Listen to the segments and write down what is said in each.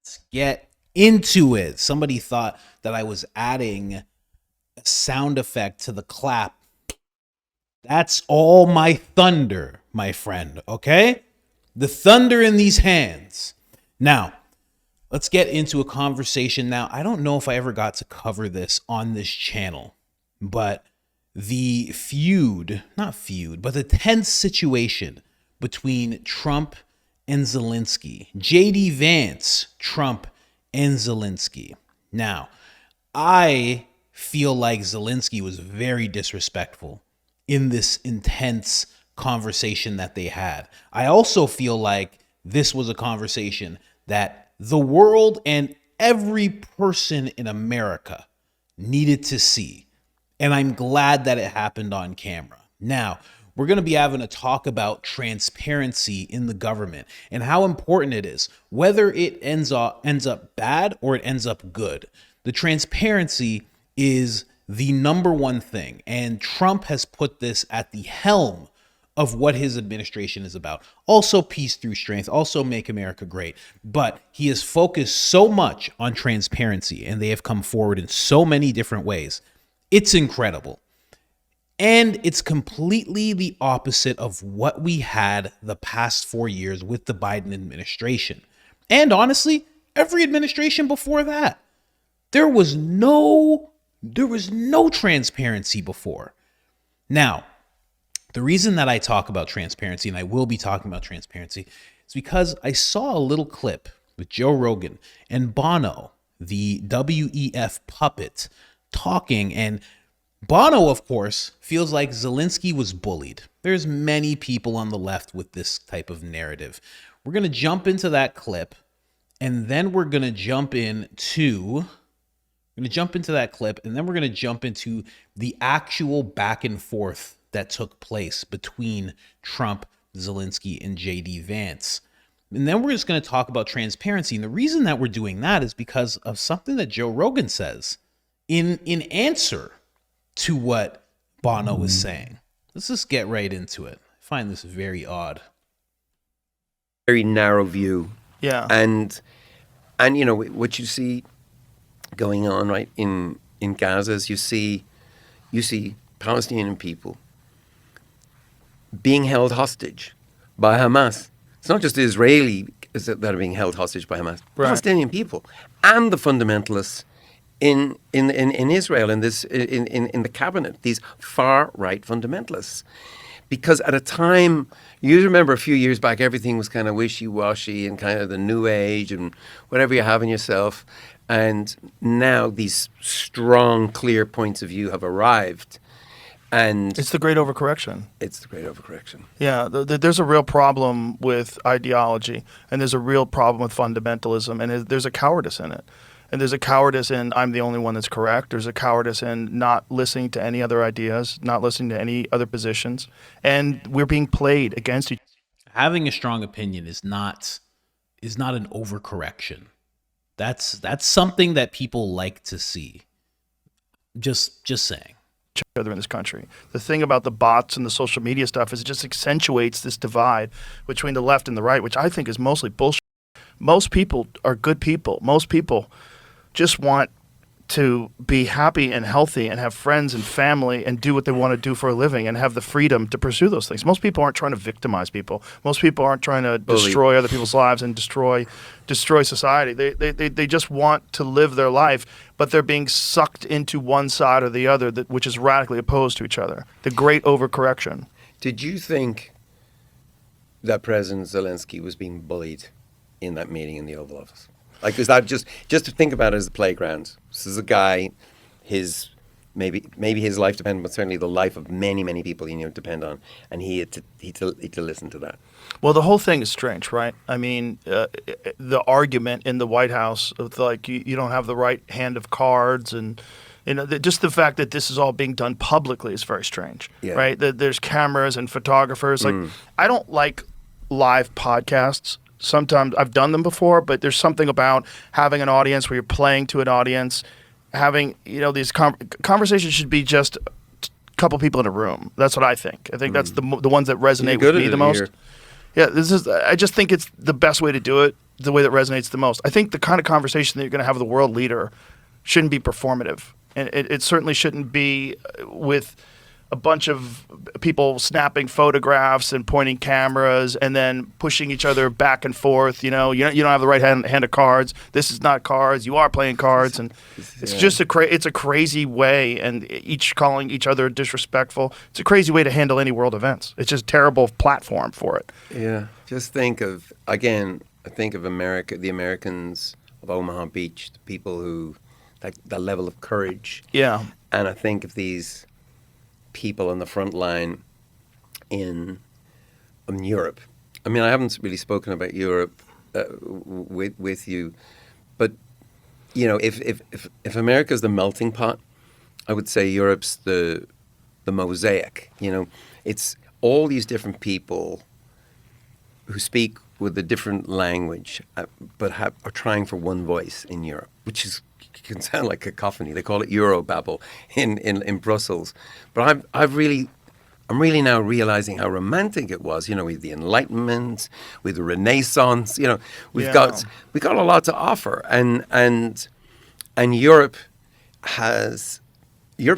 Let's get into it. Somebody thought that I was adding a sound effect to the clap. That's all my thunder, my friend, okay? The thunder in these hands. Now, let's get into a conversation. Now, I don't know if I ever got to cover this on this channel, but the the tense situation between Trump and Zelensky. J.D. Vance, Trump, and Zelensky. Now, I feel like Zelensky was very disrespectful in this intense conversation that they had. I also feel like this was a conversation that the world and every person in America needed to see. And I'm glad that it happened on camera. Now, we're going to be having a talk about transparency in the government and how important it is, whether it ends up bad or it ends up good. The transparency is the number one thing. And Trump has put this at the helm of what his administration is about. Also peace through strength, also make America great. But he has focused so much on transparency, and they have come forward in so many different ways. It's incredible. And it's completely the opposite of what we had the past 4 years with the Biden administration. And honestly, every administration before that. There was no transparency before. Now, the reason that I talk about transparency, and I will be talking about transparency, is because I saw a little clip with Joe Rogan and Bono, the WEF puppet, talking, and Bono, of course, feels like Zelensky was bullied. There's many people on the left with this type of narrative. We're going to jump into that clip, and then we're going to jump into that clip, and then we're going to jump into the actual back and forth that took place between Trump, Zelensky, and J.D. Vance. And then we're just going to talk about transparency. And the reason that we're doing that is because of something that Joe Rogan says in answer to what Bono was saying. Let's just get right into it. I find this very odd. Very narrow view. Yeah. And you know, what you see going on right in Gaza is you see Palestinian people being held hostage by Hamas. It's not just the Israelis that are being held hostage by Hamas. Right. Palestinian people and the fundamentalists in Israel, in the cabinet, these far right fundamentalists. Because at a time, you remember a few years back, everything was kind of wishy-washy and kind of the new age and whatever you have in yourself. And now these strong, clear points of view have arrived. And It's the great overcorrection. it's the great overcorrection. Yeah, there's a real problem with ideology, and there's a real problem with fundamentalism, and there's a cowardice in it. And there's a cowardice in I'm the only one that's correct. There's a cowardice in not listening to any other ideas, not listening to any other positions. And we're being played against each other. Having a strong opinion is not an overcorrection. That's something that people like to see. Just saying. Other in this country. The thing about the bots and the social media stuff is it just accentuates this divide between the left and the right, which I think is mostly bullshit. Most people are good people. Most people just want to be happy and healthy and have friends and family and do what they want to do for a living and have the freedom to pursue those things. Most people aren't trying to victimize people. Most people aren't trying to destroy other people's lives and destroy society. They just want to live their life, but they're being sucked into one side or the other, which is radically opposed to each other. The great overcorrection. Did you think that President Zelensky was being bullied in that meeting in the Oval Office? Like, is that just to think about it as a playground? This is a guy, maybe his life depended, but certainly the life of many, many people he knew depend on, and he had to listen to that. Well, the whole thing is strange, right? I mean, the argument in the White House of like you don't have the right hand of cards, and you know, just the fact that this is all being done publicly is very strange, right? There's cameras and photographers. Like, I don't like live podcasts. Sometimes I've done them before, but there's something about having an audience where you're playing to an audience, having, you know, these conversations should be just a couple people in a room. That's what I think. I think that's the ones that resonate with me the most. Yeah, I just think it's the best way to do it. the way that resonates the most. I think the kind of conversation that you're going to have with a world leader shouldn't be performative. And it certainly shouldn't be with a bunch of people snapping photographs and pointing cameras and then pushing each other back and forth. You don't have the right hand of cards. This is not cards. You are playing cards, and it's just it's a crazy way. And each calling each other disrespectful. It's a crazy way to handle any world events. It's just a terrible platform for it. Yeah, just think of America, the Americans of Omaha Beach, the people who that level of courage. Yeah, and I think of these people on the front line in Europe. I mean, I haven't really spoken about Europe with you, but if America's the melting pot, I would say Europe's the mosaic. It's all these different people who speak with a different language, but are trying for one voice in Europe, which can sound like cacophony. They call it Eurobabble in Brussels. But I'm really now realizing how romantic it was. With the Enlightenment, with the Renaissance. We've got a lot to offer, and Europe's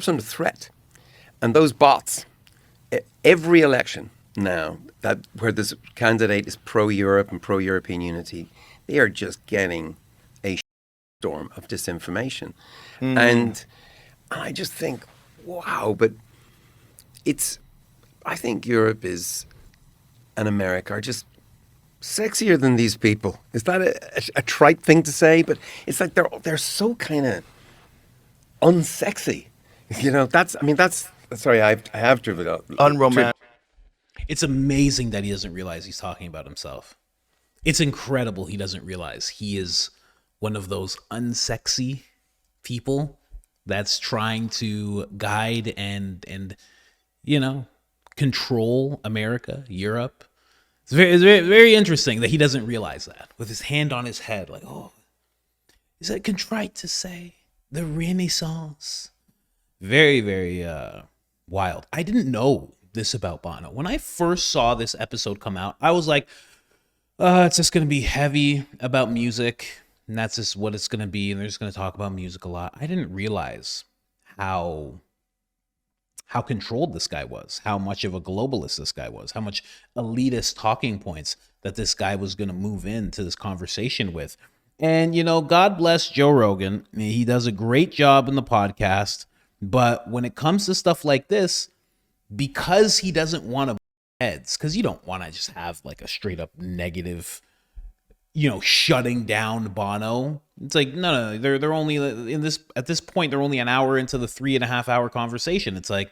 under threat, and those bots. Every election now where this candidate is pro-Europe and pro-European unity, they are just getting a storm of disinformation. And I just think, wow, but I think Europe and America are just sexier than these people. Is that a trite thing to say? But it's like they're so kind of unsexy. Sorry, I have driven up. Unromantic. It's amazing that he doesn't realize he's talking about himself. It's incredible he doesn't realize he is one of those unsexy people that's trying to guide and control America, Europe. It's very interesting that he doesn't realize that, with his hand on his head, like, oh, is that contrite to say? The Renaissance. Very, very wild. I didn't know this about Bono. When I first saw this episode come out, I was like, it's just going to be heavy about music, and that's just what it's going to be, and they're just going to talk about music a lot. I didn't realize how controlled this guy was, how much of a globalist this guy was, how much elitist talking points that this guy was going to move into this conversation with. And, God bless Joe Rogan. He does a great job in the podcast, but when it comes to stuff like this, because he doesn't want to heads, because you don't want to just have like a straight up negative, shutting down Bono. It's like, no, they're only at this point, they're only an hour into the 3.5 hour conversation. It's like,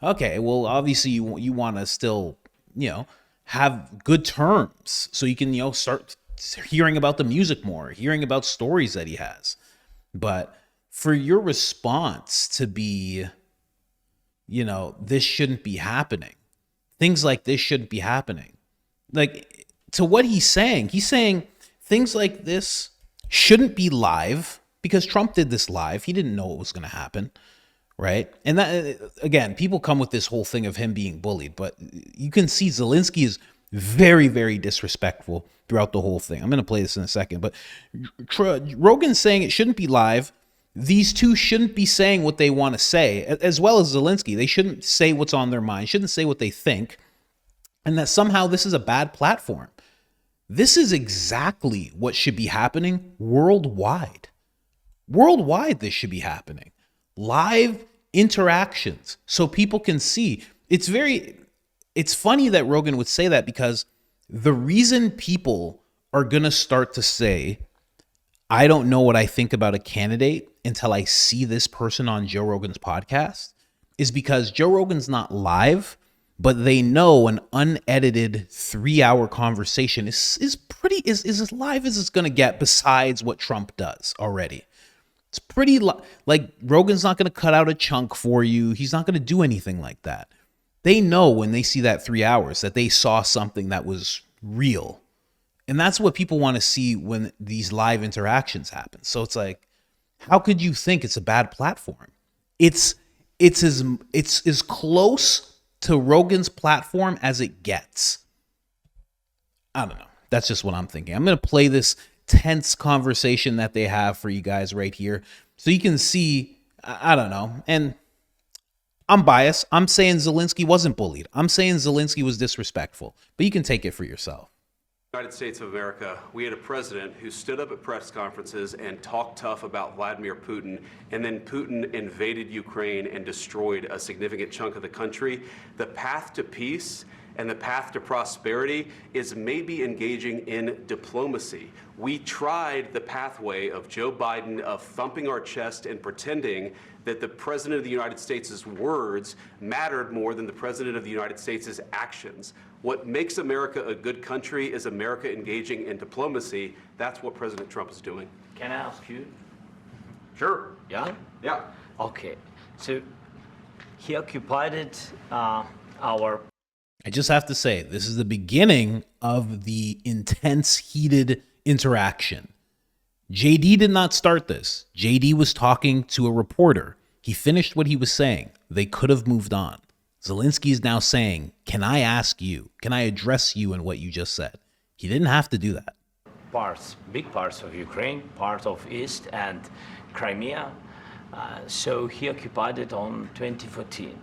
okay, well, obviously you want to still, have good terms so you can, start hearing about the music more, hearing about stories that he has. But for your response to be, this shouldn't be happening. Things like this shouldn't be happening. Like, to what he's saying things like this shouldn't be live because Trump did this live. He didn't know it was going to happen, right? And that, again, people come with this whole thing of him being bullied, but you can see Zelensky is very, very disrespectful throughout the whole thing. I'm going to play this in a second, but Rogan's saying it shouldn't be live. These two shouldn't be saying what they want to say, as well as Zelensky. They shouldn't say what's on their mind, shouldn't say what they think, and that somehow this is a bad platform. This is exactly what should be happening worldwide. Worldwide, this should be happening. Live interactions so people can see. It's funny that Rogan would say that, because the reason people are going to start to say, I don't know what I think about a candidate until I see this person on Joe Rogan's podcast, is because Joe Rogan's not live, but they know an unedited 3-hour conversation is as live as it's going to get, besides what Trump does already. It's pretty like Rogan's not going to cut out a chunk for you. He's not going to do anything like that. They know when they see that 3 hours that they saw something that was real. And that's what people want to see when these live interactions happen. So it's like, how could you think it's a bad platform? It's as close to Rogan's platform as it gets. I don't know. That's just what I'm thinking. I'm going to play this tense conversation that they have for you guys right here so you can see, I don't know. And I'm biased. I'm saying Zelensky wasn't bullied. I'm saying Zelensky was disrespectful, but you can take it for yourself. United States of America, we had a president who stood up at press conferences and talked tough about Vladimir Putin, and then Putin invaded Ukraine and destroyed a significant chunk of the country. The path to peace and the path to prosperity is maybe engaging in diplomacy. We tried the pathway of Joe Biden of thumping our chest and pretending that the President of the United States' words mattered more than the President of the United States' actions. What makes America a good country is America engaging in diplomacy. That's what President Trump is doing. Can I ask you? Sure. Yeah? Yeah. Okay. So he occupied our... I just have to say, this is the beginning of the intense, heated interaction. JD did not start this. JD was talking to a reporter. He finished what he was saying. They could have moved on. Zelensky is now saying, can I ask you? Can I address you in what you just said? He didn't have to do that. Big parts of Ukraine, part of East and Crimea. So he occupied it on 2014.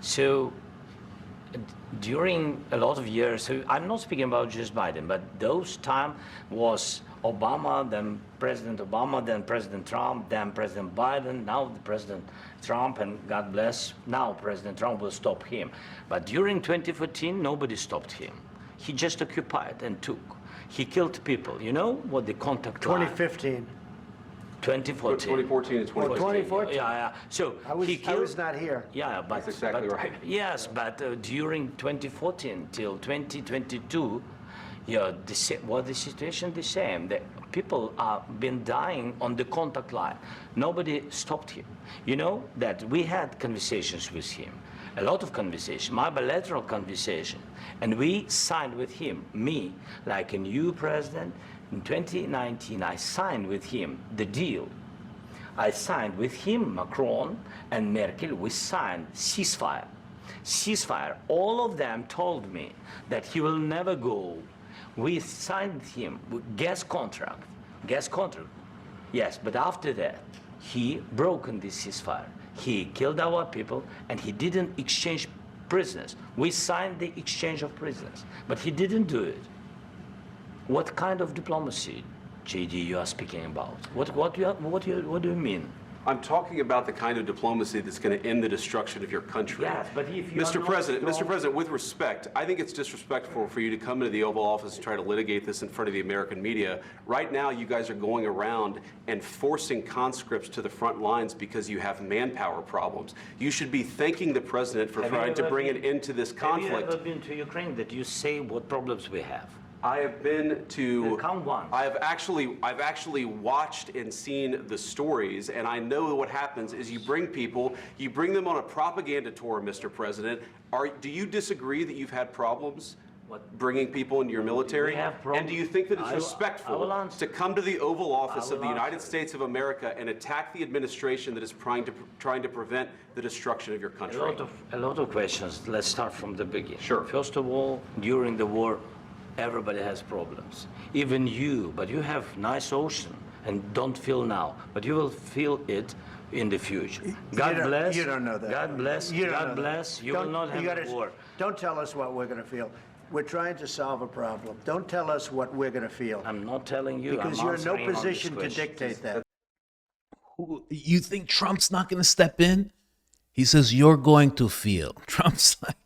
So during a lot of years, so I'm not speaking about just Biden, but those time was Obama, then President Obama, then President Trump, then President Biden, now the President Trump, and God bless, now President Trump will stop him. But during 2014, nobody stopped him. He just occupied and took. He killed people. You know what the contact line? 2015. 2014. 2014 and 2015. 2014. Yeah. So I was not here. Yeah, but That's exactly right. Yes, but during 2014 till 2022, yeah, the situation the same. The people have been dying on the contact line. Nobody stopped him. You know that we had conversations with him, a lot of conversation, my bilateral conversation, and we signed with him, me, like a new president. In 2019, I signed with him the deal. I signed with him, Macron and Merkel, we signed ceasefire. Ceasefire. All of them told me that he will never go. We signed him with gas contract. Yes, but after that, he broken this ceasefire. He killed our people and he didn't exchange prisoners. We signed the exchange of prisoners, but he didn't do it. What kind of diplomacy, JD, you are speaking about? What do you mean? I'm talking about the kind of diplomacy that's going to end the destruction of your country. Yes, but if you Mr. President, with respect, I think it's disrespectful for you to come into the Oval Office and try to litigate this in front of the American media. Right now, you guys are going around and forcing conscripts to the front lines because you have manpower problems. You should be thanking the president for trying to bring an end to this conflict. Have you ever been to Ukraine that you say what problems we have? I have been to. Count one. I've actually watched and seen the stories, and I know what happens is you bring them on a propaganda tour, Mr. President. Do you disagree that you've had problems bringing people into your military? We have problems. And do you think that it's respectful to come to the Oval Office of the United States of America and attack the administration that is trying to prevent the destruction of your country? A lot of questions. Let's start from the beginning. Sure. First of all, during the war, everybody has problems. Even you, but you have nice ocean and don't feel now, but you will feel it in the future. God bless. You don't know that. God bless. God bless. You will not have a war. Don't tell us what we're going to feel. We're trying to solve a problem. Don't tell us what we're going to feel. I'm not telling you. Because you're in no position to dictate that. You think Trump's not going to step in? He says, you're going to feel. Trump's like,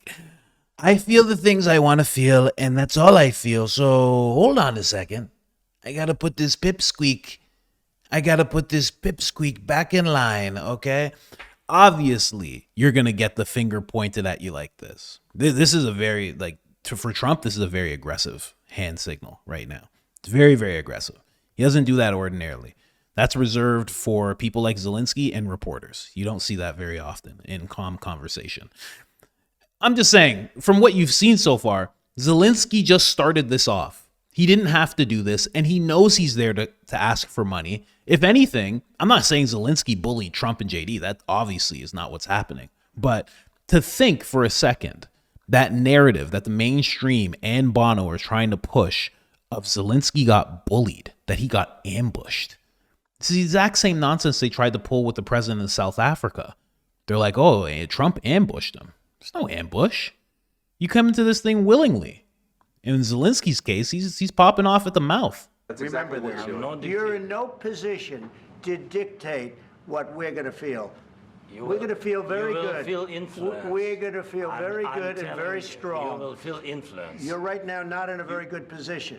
I feel the things I want to feel, and that's all I feel. So hold on a second. I got to put this pipsqueak back in line, okay? Obviously, you're going to get the finger pointed at you like this. This is a very, for Trump, this is a very aggressive hand signal right now. It's very, very aggressive. He doesn't do that ordinarily. That's reserved for people like Zelensky and reporters. You don't see that very often in calm conversation. I'm just saying, from what you've seen so far, Zelensky just started this off. He didn't have to do this, and he knows he's there to ask for money. If anything, I'm not saying Zelensky bullied Trump and JD. That obviously is not what's happening. But to think for a second, that narrative that the mainstream and Bono are trying to push of Zelensky got bullied, that he got ambushed. It's the exact same nonsense they tried to pull with the president of South Africa. They're like, oh, Trump ambushed him. There's no ambush. You come into this thing willingly. In Zelensky's case, he's popping off at the mouth. That's exactly what you're doing. You're in no position to dictate what we're going to feel. We're going to feel very you will good. Feel influence. We're going to feel very I'm good and telling very you, strong. You will feel influence. You're right now not in a very good position.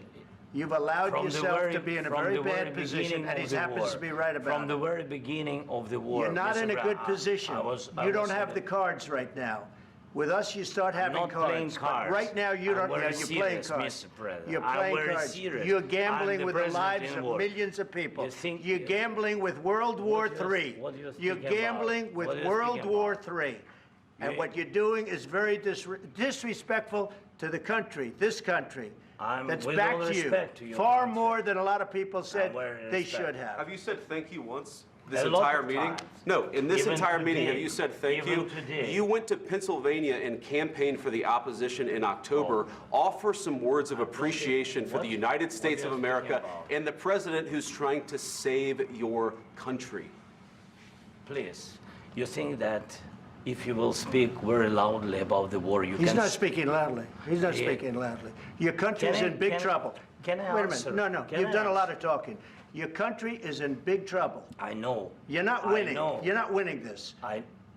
You've allowed yourself to be in a very bad position, and he happens to be right about it. From the very beginning of the war. You're not in a good position. You don't have the cards right now. With us, you start having cards. But right now, you don't. Yeah, you're playing cards. You're playing cards. You're gambling with the lives of millions of people. You're gambling with World War III. You're gambling with World War III. And what you're doing is very disrespectful to the country, this country. That's back to you. Far more than a lot of people said they should have. Have you said thank you once? This entire meeting? No, in this entire meeting, have you said thank you? You went to Pennsylvania and campaigned for the opposition in October. Offer some words of appreciation for the United States of America and the president who's trying to save your country. Please, you think that if you will speak very loudly about the war, you can... He's not speaking loudly. He's not speaking loudly. Your country's in big trouble. Can I Wait a answer? minute. No. You've done a lot of talking. Your country is in big trouble. I know. You're not winning. know. You're not winning this.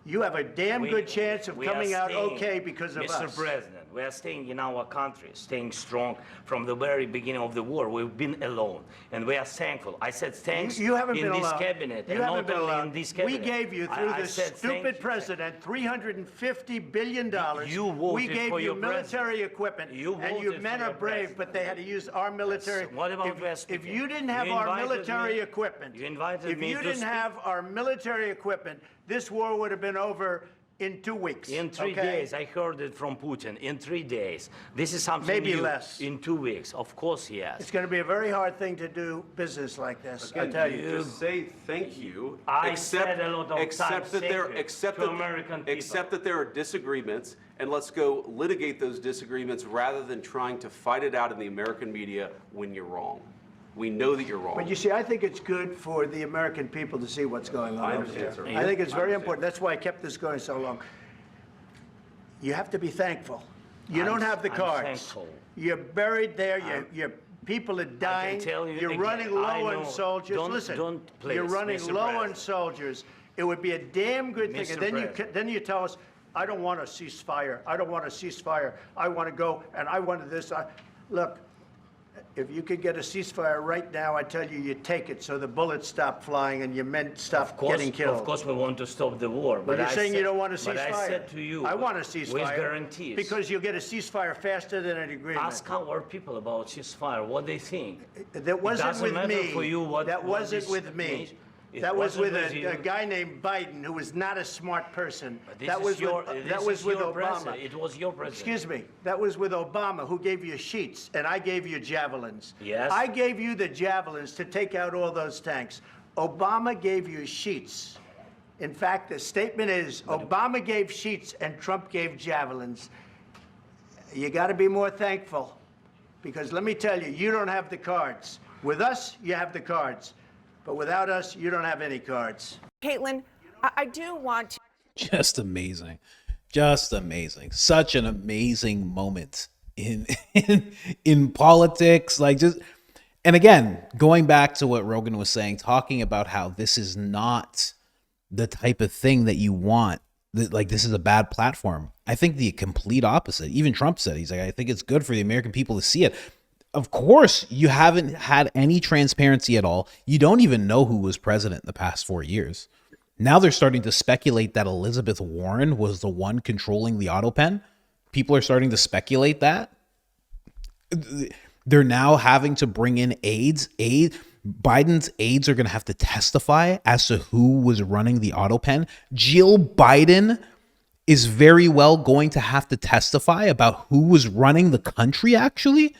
You have a damn good chance of coming out okay because of us. Mr. President, we are staying in our country, staying strong from the very beginning of the war. We've been alone, and we are thankful. I said thanks you haven't in been this alone. cabinet, You and haven't not been only alone. in this cabinet. We gave you, through I this said stupid president, $350 billion. You voted we gave for you your military equipment, and your voted men for are your brave, president. but they had to use our military. What about West? If you didn't have our military equipment, if you didn't have our military equipment, this war would have been over in 2 weeks. In 3 days, I heard it from Putin. In 3 days, this is something maybe new. less. In 2 weeks, of course, yes. It's going to be a very hard thing to do business like this. I tell you. Just say thank you. I said a lot of accept times that American people. accept that there are disagreements, and let's go litigate those disagreements rather than trying to fight it out in the American media when you're wrong. We know that you're wrong. But you see, I think it's good for the American people to see what's going on. I understand, sir. I think it's very important. That's why I kept this going so long. You have to be thankful. You don't have the cards. Thankful. You're buried there. Your people are dying. tell you You're again, running I low know. on soldiers. Don't please, you're running Mr. low on President. soldiers. It would be a damn good thing. Mr. And then President. then you tell us, I don't want a ceasefire. I don't want a ceasefire. I want to go, and I wanted this. Look. If you could get a ceasefire right now, I tell you, you take it so the bullets stop flying and your men stop getting killed. Of course, we want to stop the war. But you're saying you don't want a ceasefire. But I said to you, I want a ceasefire. with guarantees. Because you'll get a ceasefire faster than an agreement. Ask our people about ceasefire, what they think. That wasn't doesn't with matter me. for you what- That what wasn't this with me. means. It That was wasn't with with you. a guy named Biden, who was not a smart person. This That is was your, with, this that was is with your Obama. president. It was your president. Excuse me. That was with Obama, who gave you sheets, and I gave you javelins. Yes. I gave you the javelins to take out all those tanks. Obama gave you sheets. In fact, the statement is Obama gave sheets and Trump gave javelins. You got to be more thankful, because let me tell you, you don't have the cards. With us, you have the cards. But without us, you don't have any cards. Caitlin, I do want to. Just amazing. Just amazing. Such an amazing moment in politics. And again, going back to what Rogan was saying, talking about how this is not the type of thing that you want. This is a bad platform. I think the complete opposite. Even Trump said, he's like, I think it's good for the American people to see it. Of course, you haven't had any transparency at all. You don't even know who was president in the past 4 years. Now they're starting to speculate that Elizabeth Warren was the one controlling the auto pen. People are starting to speculate that. They're now having to bring in aides. Biden's aides are going to have to testify as to who was running the auto pen. Jill Biden is very well going to have to testify about who was running the country, actually.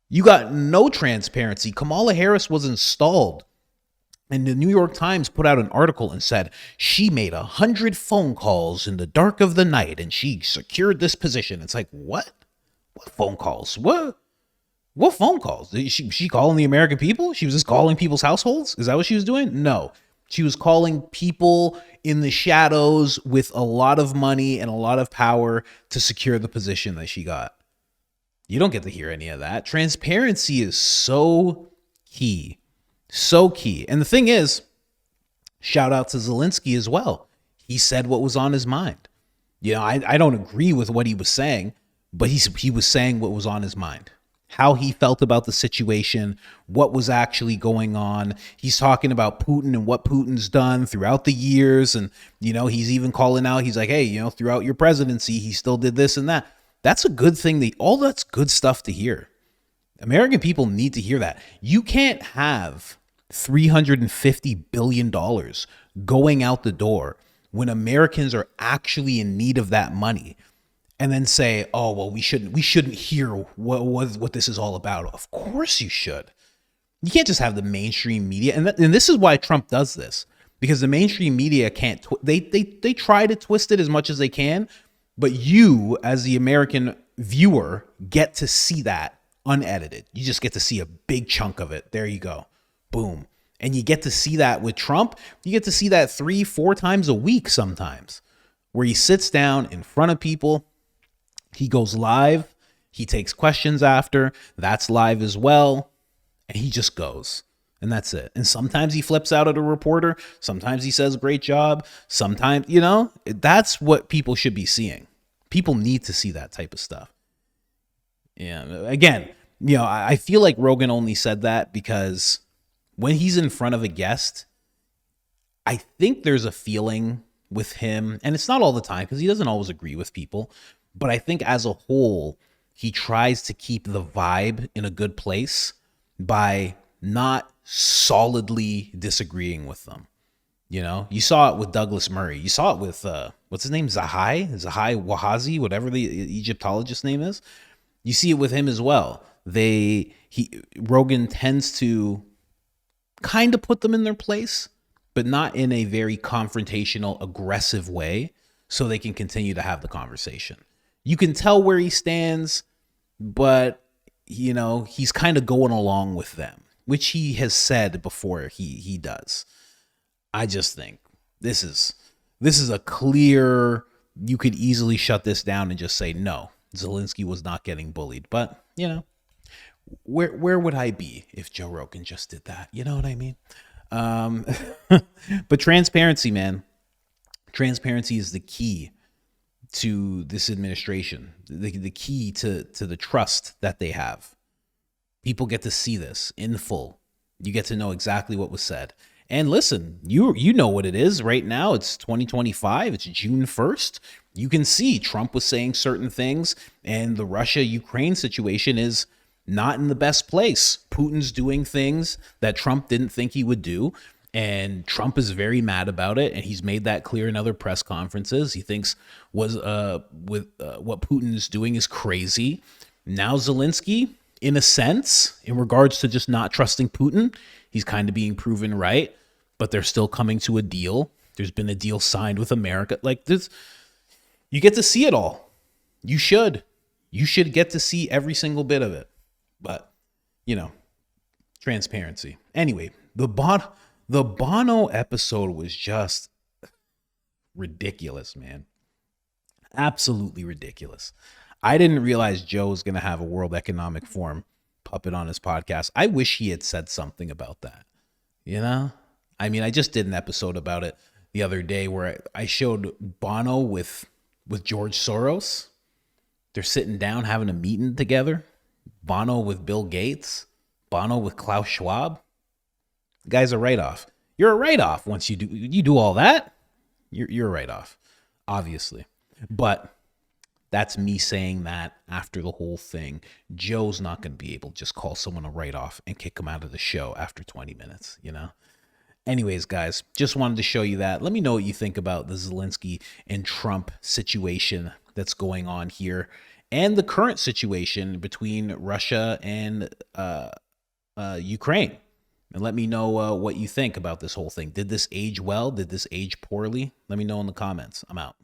You got no transparency. Kamala Harris was installed, and the New York Times put out an article and said she made 100 phone calls in the dark of the night and she secured this position. It's like, what? What phone calls? What? What phone calls? She calling the American people? She was just calling people's households? Is that what she was doing? No. She was calling people in the shadows with a lot of money and a lot of power to secure the position that she got. You don't get to hear any of that. Transparency is so key. So key. And the thing is, shout out to Zelensky as well. He said what was on his mind. You know, I don't agree with what he was saying, but he was saying what was on his mind. How he felt about the situation, what was actually going on. He's talking about Putin and what Putin's done throughout the years. And, you know, he's even calling out, he's like, hey, you know, throughout your presidency, he still did this and that. That's a good thing. All that's good stuff to hear. American people need to hear that. You can't have $350 billion going out the door when Americans are actually in need of that money, and then say, oh, well, we shouldn't hear what this is all about. Of course you should. You can't just have the mainstream media. And this is why Trump does this, because the mainstream media can't, they try to twist it as much as they can, but you as the American viewer get to see that unedited. You just get to see a big chunk of it. There you go. Boom. And you get to see that with Trump. You get to see that 3-4 times a week sometimes, where he sits down in front of people. He goes live. He takes questions after. That's live as well. And he just goes. And that's it. And sometimes he flips out at a reporter. Sometimes he says, great job. Sometimes, you know, that's what people should be seeing. People need to see that type of stuff. Yeah. Again, you know, I feel like Rogan only said that because when he's in front of a guest, I think there's a feeling with him, and it's not all the time because he doesn't always agree with people, but I think as a whole, he tries to keep the vibe in a good place by not solidly disagreeing with them. You know, you saw it with Douglas Murray. You saw it with, what's his name? Zahi Wahazi, whatever the Egyptologist name is. You see it with him as well. Rogan tends to kind of put them in their place, but not in a very confrontational, aggressive way, so they can continue to have the conversation. You can tell where he stands, but, you know, he's kind of going along with them, which he has said before he does. I just think this is a clear, you could easily shut this down and just say, no, Zelensky was not getting bullied. But, you know, where would I be if Joe Rogan just did that? You know what I mean? But transparency, man. Transparency is the key to this administration, the key to the trust that they have. People get to see this in full. You get to know exactly what was said. And listen, you know what it is right now. It's 2025. It's June 1st. You can see Trump was saying certain things, and the Russia-Ukraine situation is not in the best place. Putin's doing things that Trump didn't think he would do, and Trump is very mad about it, and he's made that clear in other press conferences. He thinks what Putin is doing is crazy. Now Zelensky, in a sense, in regards to just not trusting Putin, he's kind of being proven right, but they're still coming to a deal. There's been a deal signed with America. Like this, you get to see it all. You should get to see every single bit of it. But, you know, transparency. Anyway, the Bono episode was just ridiculous, man. Absolutely ridiculous. I didn't realize Joe was going to have a World Economic Forum puppet on his podcast. I wish he had said something about that. You know? I mean, I just did an episode about it the other day where I showed Bono with George Soros. They're sitting down having a meeting together. Bono with Bill Gates. Bono with Klaus Schwab. The guy's a write-off. You're a write-off once you do all that. You're a write-off, obviously. But that's me saying that after the whole thing. Joe's not going to be able to just call someone a write-off and kick him out of the show after 20 minutes, you know? Anyways, guys, just wanted to show you that. Let me know what you think about the Zelensky and Trump situation that's going on here and the current situation between Russia and Ukraine. And let me know what you think about this whole thing. Did this age well? Did this age poorly? Let me know in the comments. I'm out.